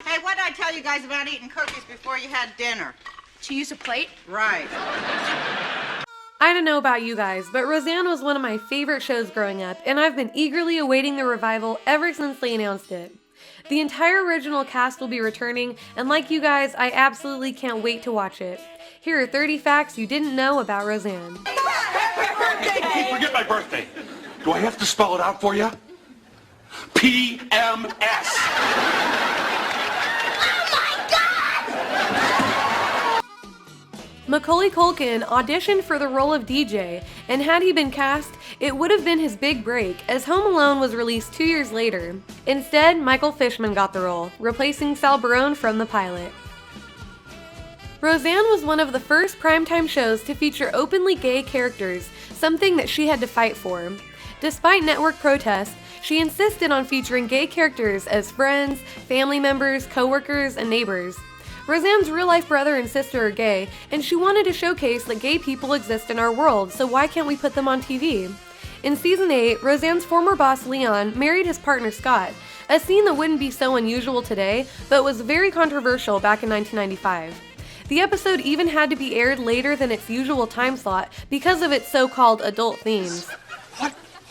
Hey, what did I tell you guys about eating cookies before you had dinner? To use a plate? Right. I don't know about you guys, but Roseanne was one of my favorite shows growing up, and I've been eagerly awaiting the revival ever since they announced it. The entire original cast will be returning, and like you guys, I absolutely can't wait to watch it. Here are 30 facts you didn't know about Roseanne. Don't forget my birthday. Do I have to spell it out for you? PMS. Macaulay Culkin auditioned for the role of DJ, and had he been cast, it would have been his big break, as Home Alone was released 2 years later. Instead, Michael Fishman got the role, replacing Sal Barone from the pilot. Roseanne was one of the first primetime shows to feature openly gay characters, something that she had to fight for. Despite network protests, she insisted on featuring gay characters as friends, family members, co-workers, and neighbors. Roseanne's real-life brother and sister are gay, and she wanted to showcase that gay people exist in our world, so why can't we put them on TV? In Season 8, Roseanne's former boss Leon married his partner Scott, a scene that wouldn't be so unusual today, but was very controversial back in 1995. The episode even had to be aired later than its usual time slot because of its so-called adult themes.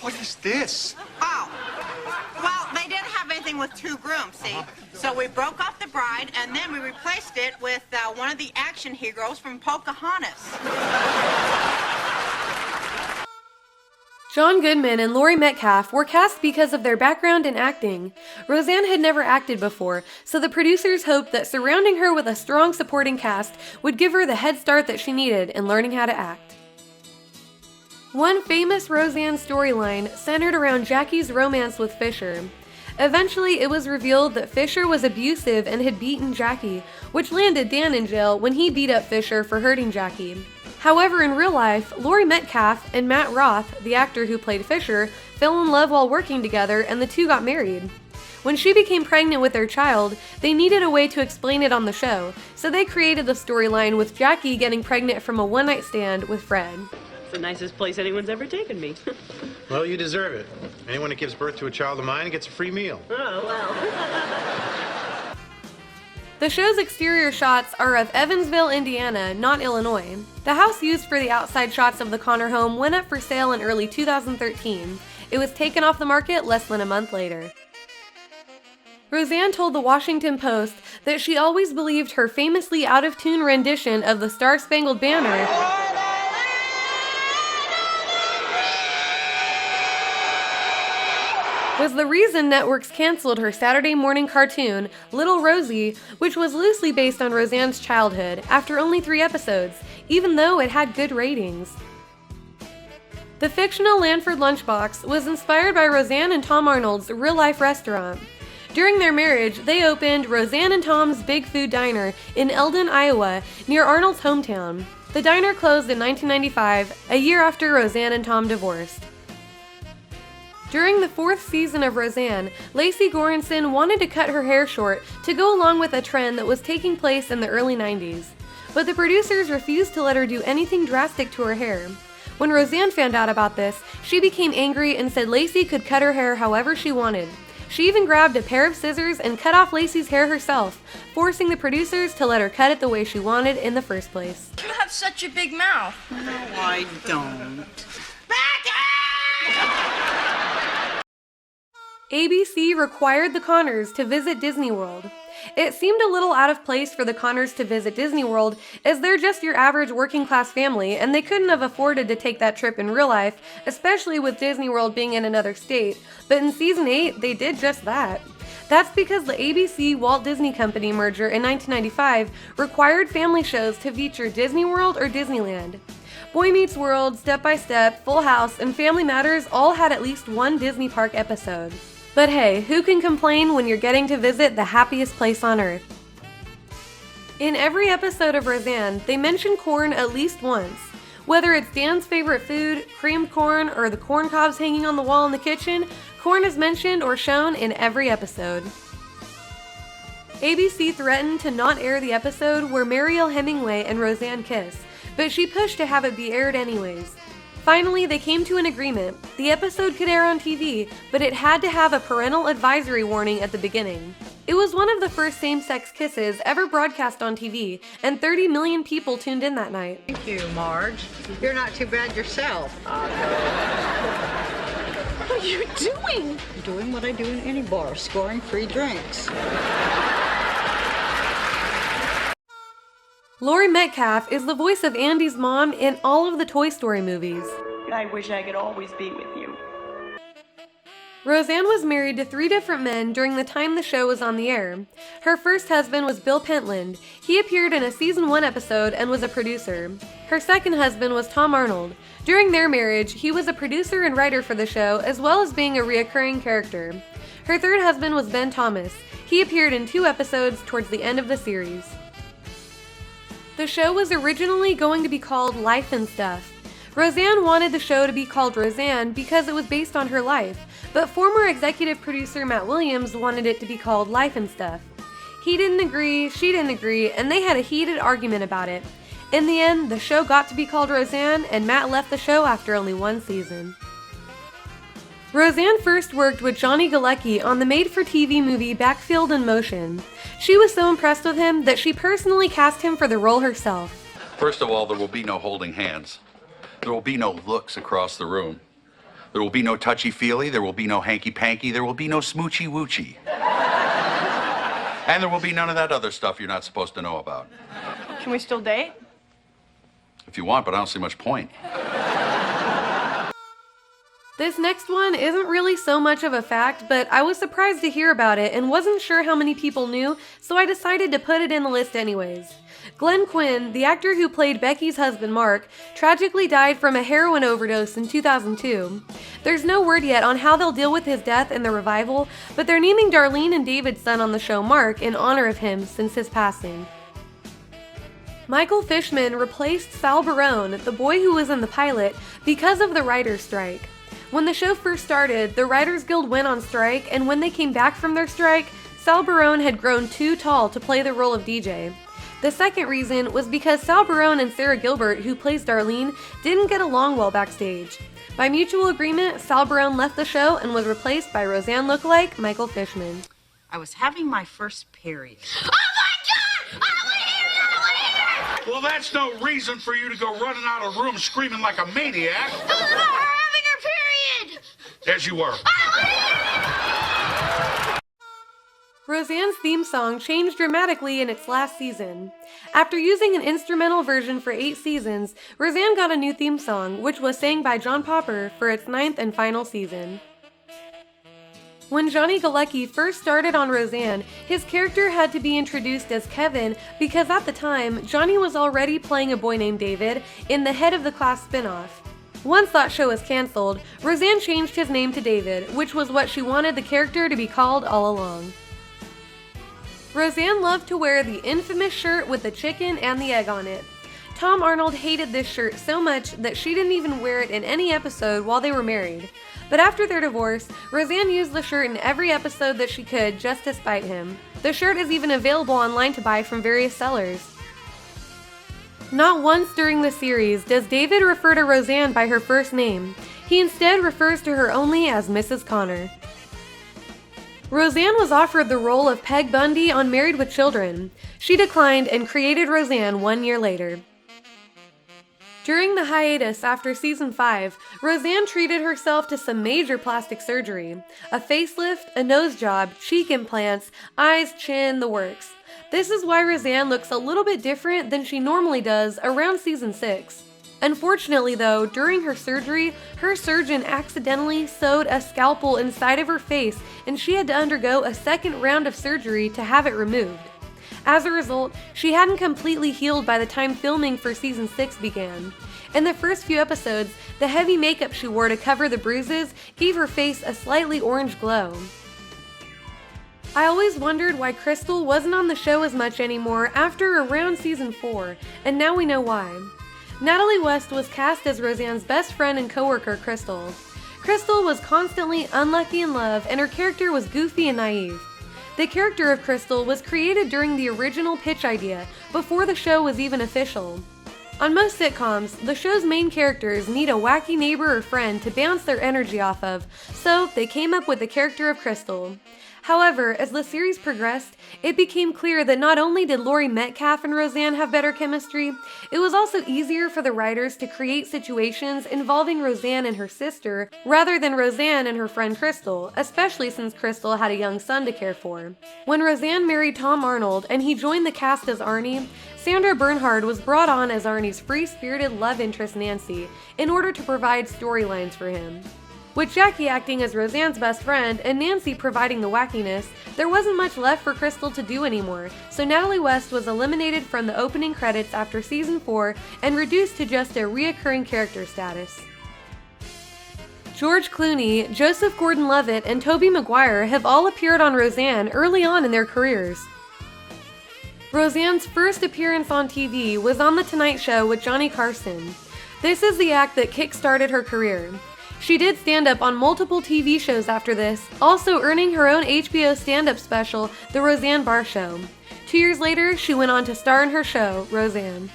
What is this? Oh. Well, they didn't have anything with two grooms, see? So we broke off the bride, and then we replaced it with one of the action heroes from Pocahontas. John Goodman and Laurie Metcalf were cast because of their background in acting. Roseanne had never acted before, so the producers hoped that surrounding her with a strong supporting cast would give her the head start that she needed in learning how to act. One famous Roseanne storyline centered around Jackie's romance with Fisher. Eventually, it was revealed that Fisher was abusive and had beaten Jackie, which landed Dan in jail when he beat up Fisher for hurting Jackie. However, in real life, Laurie Metcalf and Matt Roth, the actor who played Fisher, fell in love while working together, and the two got married. When she became pregnant with their child, they needed a way to explain it on the show, so they created the storyline with Jackie getting pregnant from a one-night stand with Fred. It's the nicest place anyone's ever taken me. Well, you deserve it. Anyone that gives birth to a child of mine gets a free meal. Oh, well. The show's exterior shots are of Evansville, Indiana, not Illinois. The house used for the outside shots of the Connor home went up for sale in early 2013. It was taken off the market less than a month later. Roseanne told the Washington Post that she always believed her famously out-of-tune rendition of the Star-Spangled Banner was the reason networks canceled her Saturday morning cartoon, Little Rosie, which was loosely based on Roseanne's childhood, after only 3 episodes, even though it had good ratings. The fictional Lanford Lunchbox was inspired by Roseanne and Tom Arnold's real-life restaurant. During their marriage, they opened Roseanne and Tom's Big Food Diner in Eldon, Iowa, near Arnold's hometown. The diner closed in 1995, a year after Roseanne and Tom divorced. During the 4th season of Roseanne, Lacey Goranson wanted to cut her hair short to go along with a trend that was taking place in the early 90s. But the producers refused to let her do anything drastic to her hair. When Roseanne found out about this, she became angry and said Lacey could cut her hair however she wanted. She even grabbed a pair of scissors and cut off Lacey's hair herself, forcing the producers to let her cut it the way she wanted in the first place. You have such a big mouth. No, I don't. ABC required the Connors to visit Disneyworld. It seemed a little out of place for the Connors to visit Disneyworld, as they're just your average working-class family, and they couldn't have afforded to take that trip in real life, especially with Disneyworld being in another state, but in Season 8, they did just that. That's because the ABC-Walt Disney Company merger in 1995 required family shows to feature Disneyworld or Disneyland. Boy Meets World, Step by Step, Full House, and Family Matters all had at least one Disney park episode. But hey, who can complain when you're getting to visit the happiest place on earth? In every episode of Roseanne, they mention corn at least once. Whether it's Dan's favorite food, creamed corn, or the corn cobs hanging on the wall in the kitchen, corn is mentioned or shown in every episode. ABC threatened to not air the episode where Mariel Hemingway and Roseanne kiss, but she pushed to have it be aired anyways. Finally, they came to an agreement. The episode could air on TV, but it had to have a parental advisory warning at the beginning. It was one of the first same-sex kisses ever broadcast on TV, and 30 million people tuned in that night. Thank you, Marge. You're not too bad yourself. What are you doing? Doing what I do in any bar, scoring free drinks. Laurie Metcalf is the voice of Andy's mom in all of the Toy Story movies. I wish I could always be with you. Roseanne was married to 3 different men during the time the show was on the air. Her first husband was Bill Pentland. He appeared in a season 1 episode and was a producer. Her second husband was Tom Arnold. During their marriage, he was a producer and writer for the show, as well as being a reoccurring character. Her third husband was Ben Thomas. He appeared in 2 episodes towards the end of the series. The show was originally going to be called Life and Stuff. Roseanne wanted the show to be called Roseanne because it was based on her life, but former executive producer Matt Williams wanted it to be called Life and Stuff. He didn't agree, she didn't agree, and they had a heated argument about it. In the end, the show got to be called Roseanne, and Matt left the show after only 1 season. Roseanne first worked with Johnny Galecki on the made-for-TV movie Backfield in Motion. She was so impressed with him that she personally cast him for the role herself. First of all, there will be no holding hands. There will be no looks across the room. There will be no touchy-feely. There will be no hanky-panky. There will be no smoochy-woochy. And there will be none of that other stuff you're not supposed to know about. Can we still date? If you want, but I don't see much point. This next one isn't really so much of a fact, but I was surprised to hear about it and wasn't sure how many people knew, so I decided to put it in the list anyways. Glenn Quinn, the actor who played Becky's husband Mark, tragically died from a heroin overdose in 2002. There's no word yet on how they'll deal with his death in the revival, but they're naming Darlene and David's son on the show Mark in honor of him since his passing. Michael Fishman replaced Sal Barone, the boy who was in the pilot, because of the writer's strike. When the show first started, the Writers Guild went on strike, and when they came back from their strike, Sal Barone had grown too tall to play the role of DJ. The second reason was because Sal Barone and Sara Gilbert, who plays Darlene, didn't get along well backstage. By mutual agreement, Sal Barone left the show and was replaced by Roseanne lookalike Michael Fishman. I was having my first period. Oh my God! I want to hear it! I want to hear it! Well, that's no reason for you to go running out of the room screaming like a maniac. It was about her having her period! As you were. Roseanne's theme song changed dramatically in its last season. After using an instrumental version for 8 seasons, Roseanne got a new theme song, which was sang by John Popper for its 9th and final season. When Johnny Galecki first started on Roseanne, his character had to be introduced as Kevin because at the time, Johnny was already playing a boy named David in the Head of the Class spinoff. Once that show was canceled, Roseanne changed his name to David, which was what she wanted the character to be called all along. Roseanne loved to wear the infamous shirt with the chicken and the egg on it. Tom Arnold hated this shirt so much that she didn't even wear it in any episode while they were married. But after their divorce, Roseanne used the shirt in every episode that she could just to spite him. The shirt is even available online to buy from various sellers. Not once during the series does David refer to Roseanne by her first name. He instead refers to her only as Mrs. Connor. Roseanne was offered the role of Peg Bundy on Married with Children. She declined and created Roseanne 1 year later. During the hiatus after season 5, Roseanne treated herself to some major plastic surgery. A facelift, a nose job, cheek implants, eyes, chin, the works. This is why Roseanne looks a little bit different than she normally does around season 6. Unfortunately though, during her surgery, her surgeon accidentally sewed a scalpel inside of her face and she had to undergo a second round of surgery to have it removed. As a result, she hadn't completely healed by the time filming for season 6 began. In the first few episodes, the heavy makeup she wore to cover the bruises gave her face a slightly orange glow. I always wondered why Crystal wasn't on the show as much anymore after around season 4, and now we know why. Natalie West was cast as Roseanne's best friend and coworker, Crystal. Crystal was constantly unlucky in love, and her character was goofy and naive. The character of Crystal was created during the original pitch idea, before the show was even official. On most sitcoms, the show's main characters need a wacky neighbor or friend to bounce their energy off of, so they came up with the character of Crystal. However, as the series progressed, it became clear that not only did Laurie Metcalf and Roseanne have better chemistry, it was also easier for the writers to create situations involving Roseanne and her sister rather than Roseanne and her friend Crystal, especially since Crystal had a young son to care for. When Roseanne married Tom Arnold and he joined the cast as Arnie, Sandra Bernhard was brought on as Arnie's free-spirited love interest Nancy in order to provide storylines for him. With Jackie acting as Roseanne's best friend and Nancy providing the wackiness, there wasn't much left for Crystal to do anymore, so Natalie West was eliminated from the opening credits after season 4 and reduced to just a reoccurring character status. George Clooney, Joseph Gordon-Levitt, and Tobey Maguire have all appeared on Roseanne early on in their careers. Roseanne's first appearance on TV was on The Tonight Show with Johnny Carson. This is the act that kick-started her career. She did stand-up on multiple TV shows after this, also earning her own HBO stand-up special, The Roseanne Barr Show. 2 years later, she went on to star in her show, Roseanne.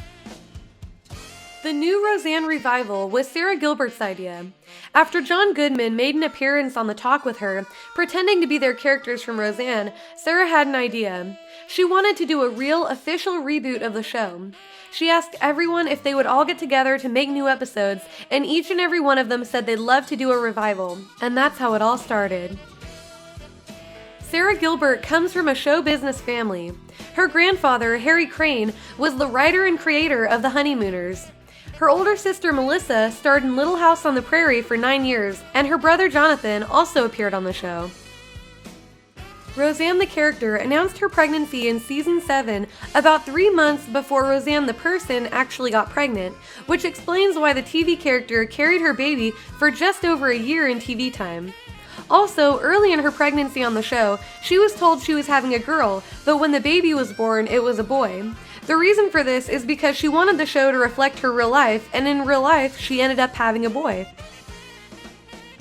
The new Roseanne revival was Sara Gilbert's idea. After John Goodman made an appearance on The Talk with her, pretending to be their characters from Roseanne, Sara had an idea. She wanted to do a real, official reboot of the show. She asked everyone if they would all get together to make new episodes, and each and every one of them said they'd love to do a revival. And that's how it all started. Sara Gilbert comes from a show business family. Her grandfather, Harry Crane, was the writer and creator of The Honeymooners. Her older sister Melissa starred in Little House on the Prairie for 9 years, and her brother Jonathan also appeared on the show. Roseanne the character announced her pregnancy in season 7 about 3 months before Roseanne the person actually got pregnant, which explains why the TV character carried her baby for just over a year in TV time. Also, early in her pregnancy on the show, she was told she was having a girl, though when the baby was born, it was a boy. The reason for this is because she wanted the show to reflect her real life, and in real life, she ended up having a boy.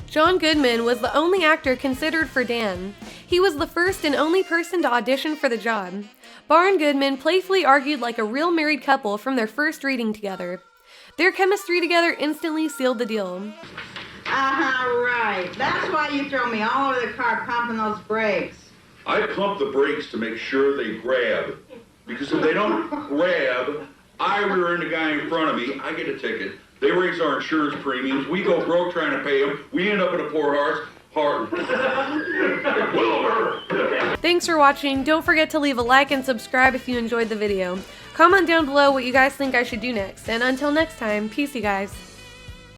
John Goodman was the only actor considered for Dan. He was the first and only person to audition for the job. Barr and Goodman playfully argued like a real married couple from their first reading together. Their chemistry together instantly sealed the deal. Right. That's why you throw me all over the car pumping those brakes. I pump the brakes to make sure they grab. Because if they don't grab, I rear end the guy in front of me, I get a ticket. They raise our insurance premiums. We go broke trying to pay them. We end up in a poor heart. Thanks for watching. Don't forget to leave a like and subscribe if you enjoyed the video. Comment down below what you guys think I should do next. And until next time, peace you guys.